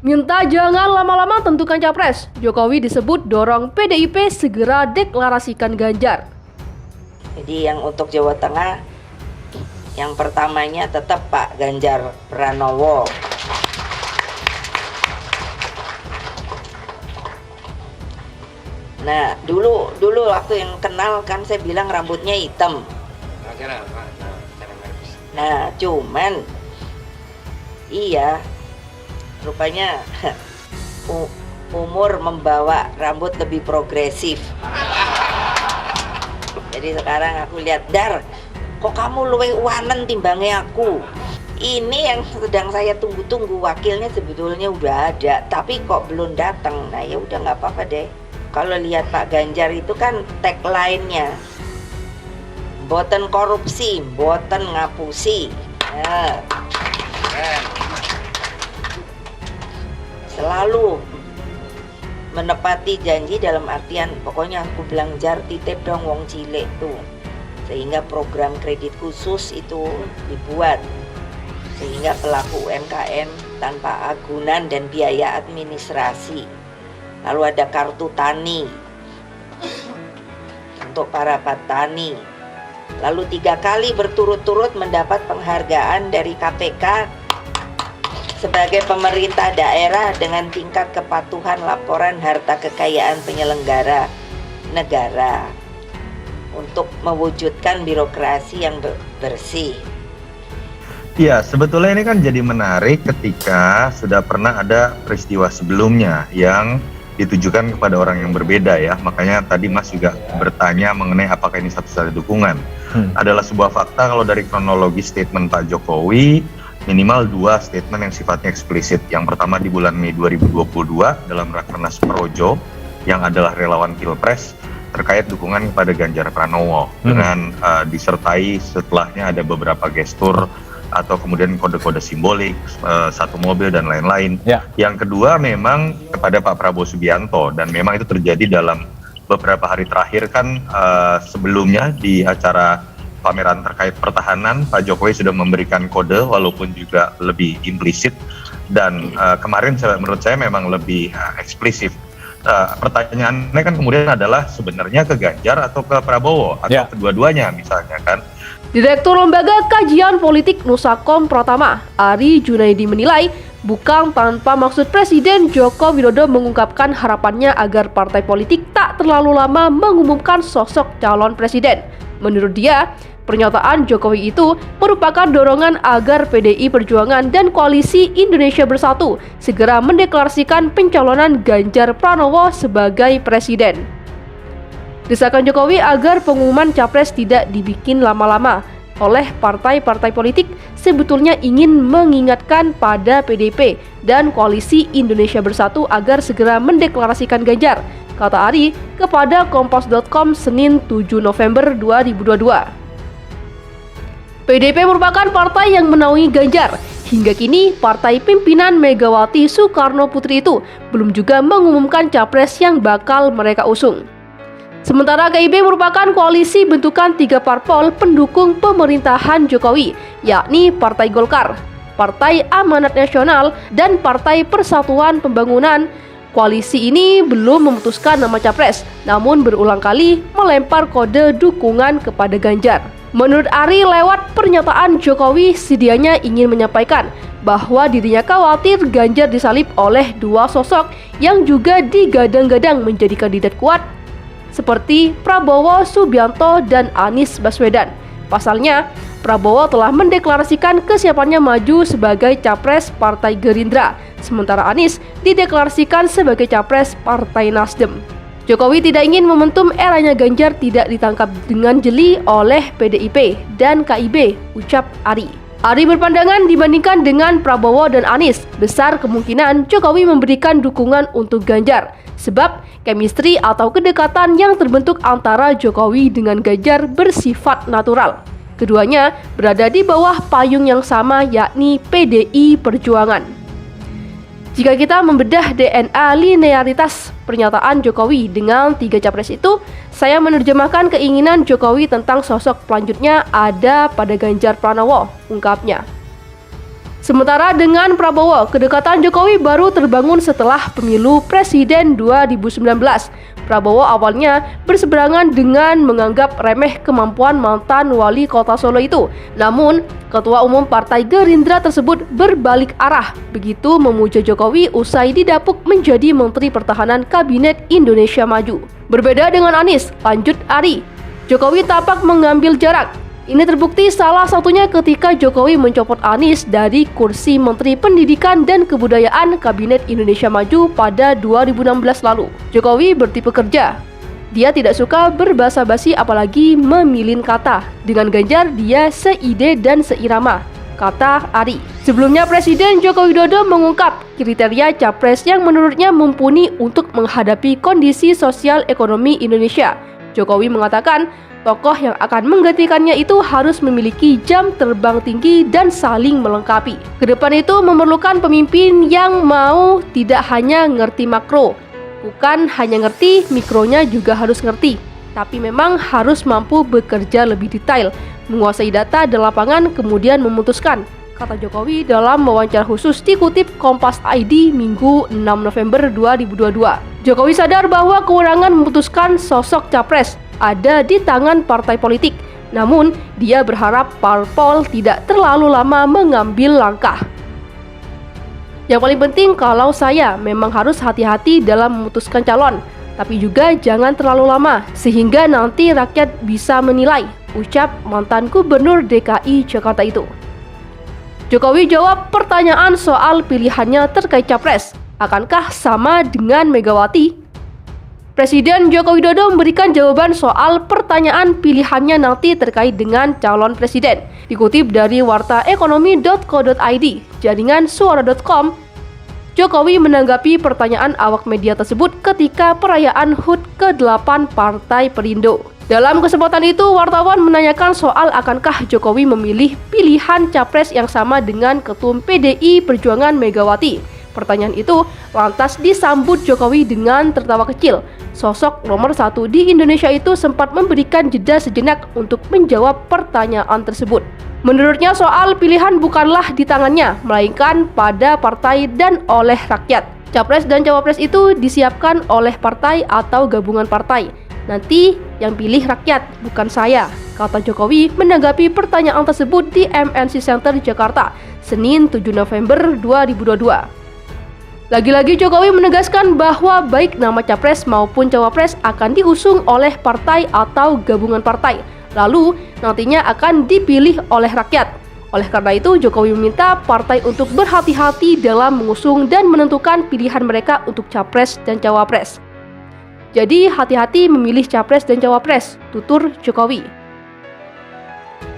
Minta jangan lama-lama tentukan capres. Jokowi disebut dorong PDIP segera deklarasikan Ganjar. Jadi yang untuk Jawa Tengah, yang pertamanya tetap Pak Ganjar Pranowo. Nah, dulu waktu yang kenal kan saya bilang rambutnya hitam. Nah, cuman iya, rupanya umur membawa rambut lebih progresif. Jadi sekarang aku lihat, Dar, kok kamu luwih wanen timbangnya aku. Ini yang sedang saya tunggu-tunggu, wakilnya sebetulnya udah ada, tapi kok belum datang. Nah ya udah nggak apa-apa deh. Kalau lihat Pak Ganjar itu kan tagline-nya, boten korupsi, boten ngapusi. Nah, selalu menepati janji dalam artian pokoknya aku bilang Jar titip dong wong cilik tuh, sehingga program kredit khusus itu dibuat sehingga pelaku UMKM tanpa agunan dan biaya administrasi. Lalu ada kartu tani untuk para petani. Lalu 3 kali berturut-turut mendapat penghargaan dari KPK sebagai pemerintah daerah dengan tingkat kepatuhan laporan harta kekayaan penyelenggara negara untuk mewujudkan birokrasi yang bersih. Iya, sebetulnya ini kan jadi menarik ketika sudah pernah ada peristiwa sebelumnya yang ditujukan kepada orang yang berbeda ya. Makanya tadi Mas juga bertanya mengenai apakah ini satu-satunya dukungan. Adalah sebuah fakta kalau dari kronologi statement Pak Jokowi, minimal 2 statement yang sifatnya eksplisit. Yang pertama di bulan Mei 2022 dalam Rakernas Projo yang adalah relawan Pilpres terkait dukungan kepada Ganjar Pranowo dengan disertai setelahnya ada beberapa gestur atau kemudian kode-kode simbolik, 1 mobil dan lain-lain. Yang kedua memang kepada Pak Prabowo Subianto, dan memang itu terjadi dalam beberapa hari terakhir kan. Sebelumnya di acara pameran terkait pertahanan, Pak Jokowi sudah memberikan kode walaupun juga lebih implisit, dan kemarin menurut saya memang lebih eksplisit. Pertanyaannya kan kemudian adalah sebenarnya ke Ganjar atau ke Prabowo atau kedua-duanya misalnya kan. Direktur Lembaga Kajian Politik Nusakom Pratama, Ari Junaidi menilai bukan tanpa maksud Presiden Joko Widodo mengungkapkan harapannya agar partai politik tak terlalu lama mengumumkan sosok calon presiden. Menurut dia, pernyataan Jokowi itu merupakan dorongan agar PDI Perjuangan dan Koalisi Indonesia Bersatu segera mendeklarasikan pencalonan Ganjar Pranowo sebagai presiden. Desakan Jokowi agar pengumuman capres tidak dibikin lama-lama oleh partai-partai politik sebetulnya ingin mengingatkan pada PDIP dan Koalisi Indonesia Bersatu agar segera mendeklarasikan Ganjar, kata Ari kepada Kompas.com Senin 7 November 2022. PDIP merupakan partai yang menaungi Ganjar. Hingga kini, partai pimpinan Megawati Soekarno Putri itu belum juga mengumumkan capres yang bakal mereka usung. Sementara KIB merupakan koalisi bentukan 3 parpol pendukung pemerintahan Jokowi, yakni Partai Golkar, Partai Amanat Nasional, dan Partai Persatuan Pembangunan. Koalisi ini belum memutuskan nama capres, namun berulang kali melempar kode dukungan kepada Ganjar. Menurut Ari, lewat pernyataan Jokowi sedianya ingin menyampaikan bahwa dirinya khawatir Ganjar disalib oleh 2 sosok yang juga digadang-gadang menjadi kandidat kuat, seperti Prabowo Subianto dan Anies Baswedan. Pasalnya, Prabowo telah mendeklarasikan kesiapannya maju sebagai capres Partai Gerindra, sementara Anies dideklarasikan sebagai capres Partai Nasdem. Jokowi tidak ingin momentum eranya Ganjar tidak ditangkap dengan jeli oleh PDIP dan KIB, ucap Ari. Ari berpandangan dibandingkan dengan Prabowo dan Anies, besar kemungkinan Jokowi memberikan dukungan untuk Ganjar, sebab chemistry atau kedekatan yang terbentuk antara Jokowi dengan Ganjar bersifat natural. Keduanya berada di bawah payung yang sama, yakni PDI Perjuangan. Jika kita membedah DNA linearitas pernyataan Jokowi dengan 3 capres itu, saya menerjemahkan keinginan Jokowi tentang sosok pelanjutnya ada pada Ganjar Pranowo, ungkapnya. Sementara dengan Prabowo, kedekatan Jokowi baru terbangun setelah pemilu presiden 2019. Prabowo awalnya berseberangan dengan menganggap remeh kemampuan mantan wali kota Solo itu. Namun, Ketua Umum Partai Gerindra tersebut berbalik arah, begitu memuja Jokowi usai didapuk menjadi Menteri Pertahanan Kabinet Indonesia Maju. Berbeda dengan Anies, lanjut Ari, Jokowi tampak mengambil jarak. Ini terbukti salah satunya ketika Jokowi mencopot Anies dari kursi Menteri Pendidikan dan Kebudayaan Kabinet Indonesia Maju pada 2016 lalu. Jokowi bertipe kerja. Dia tidak suka berbasa-basi apalagi memilih kata. Dengan Ganjar dia seide dan seirama, kata Ari. Sebelumnya Presiden Joko Widodo mengungkap kriteria capres yang menurutnya mumpuni untuk menghadapi kondisi sosial ekonomi Indonesia. Jokowi mengatakan tokoh yang akan menggantikannya itu harus memiliki jam terbang tinggi dan saling melengkapi. Kedepan itu memerlukan pemimpin yang mau tidak hanya ngerti makro, bukan hanya ngerti mikronya juga harus ngerti, tapi memang harus mampu bekerja lebih detail, menguasai data di lapangan kemudian memutuskan, kata Jokowi dalam wawancara khusus dikutip Kompas ID Minggu 6 November 2022. Jokowi sadar bahwa kewenangan memutuskan sosok capres ada di tangan partai politik. Namun, dia berharap parpol tidak terlalu lama mengambil langkah. Yang paling penting kalau saya memang harus hati-hati dalam memutuskan calon, tapi juga jangan terlalu lama sehingga nanti rakyat bisa menilai, ucap mantan Gubernur DKI Jakarta itu. Jokowi jawab pertanyaan soal pilihannya terkait capres, akankah sama dengan Megawati? Presiden Joko Widodo memberikan jawaban soal pertanyaan pilihannya nanti terkait dengan calon presiden. Dikutip dari wartaekonomi.co.id, jaringan suara.com, Jokowi menanggapi pertanyaan awak media tersebut ketika perayaan HUT ke-8 Partai Perindo. Dalam kesempatan itu, wartawan menanyakan soal akankah Jokowi memilih pilihan capres yang sama dengan Ketum PDI Perjuangan Megawati. Pertanyaan itu lantas disambut Jokowi dengan tertawa kecil. Sosok nomor 1 di Indonesia itu sempat memberikan jeda sejenak untuk menjawab pertanyaan tersebut. Menurutnya soal pilihan bukanlah di tangannya, melainkan pada partai dan oleh rakyat. Capres dan cawapres itu disiapkan oleh partai atau gabungan partai. Nanti yang pilih rakyat, bukan saya, kata Jokowi menanggapi pertanyaan tersebut di MNC Center Jakarta, Senin 7 November 2022. Lagi-lagi Jokowi menegaskan bahwa baik nama capres maupun cawapres akan diusung oleh partai atau gabungan partai, lalu nantinya akan dipilih oleh rakyat. Oleh karena itu, Jokowi meminta partai untuk berhati-hati dalam mengusung dan menentukan pilihan mereka untuk capres dan cawapres. Jadi hati-hati memilih capres dan cawapres, tutur Jokowi.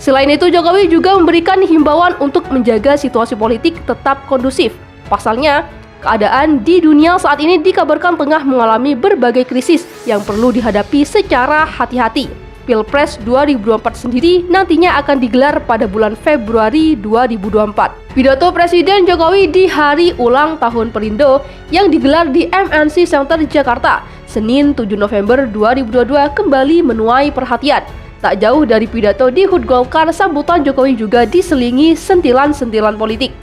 Selain itu, Jokowi juga memberikan himbauan untuk menjaga situasi politik tetap kondusif. Pasalnya, keadaan di dunia saat ini dikabarkan tengah mengalami berbagai krisis yang perlu dihadapi secara hati-hati. Pilpres 2024 sendiri nantinya akan digelar pada bulan Februari 2024. Pidato Presiden Jokowi di hari ulang tahun Perindo yang digelar di MNC Center Jakarta, Senin 7 November 2022 kembali menuai perhatian. Tak jauh dari pidato di HUT Golkar, sambutan Jokowi juga diselingi sentilan-sentilan politik.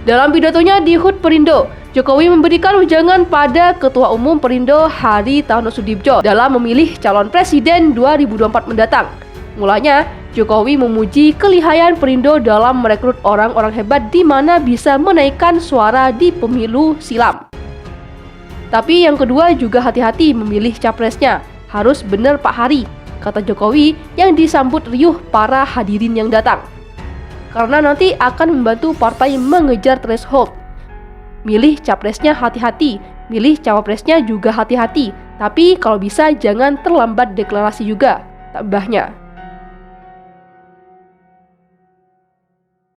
Dalam pidatonya di HUT Perindo, Jokowi memberikan ujangan pada Ketua Umum Perindo Hari Tano Sudibjo dalam memilih calon presiden 2024 mendatang. Mulanya, Jokowi memuji kelihayan Perindo dalam merekrut orang-orang hebat di mana bisa menaikkan suara di pemilu silam. Tapi yang kedua juga hati-hati memilih capresnya, harus benar Pak Hari, kata Jokowi yang disambut riuh para hadirin yang datang. Karena nanti akan membantu partai mengejar threshold. Milih capresnya hati-hati, milih cawapresnya juga hati-hati, tapi kalau bisa jangan terlambat deklarasi juga, tambahnya.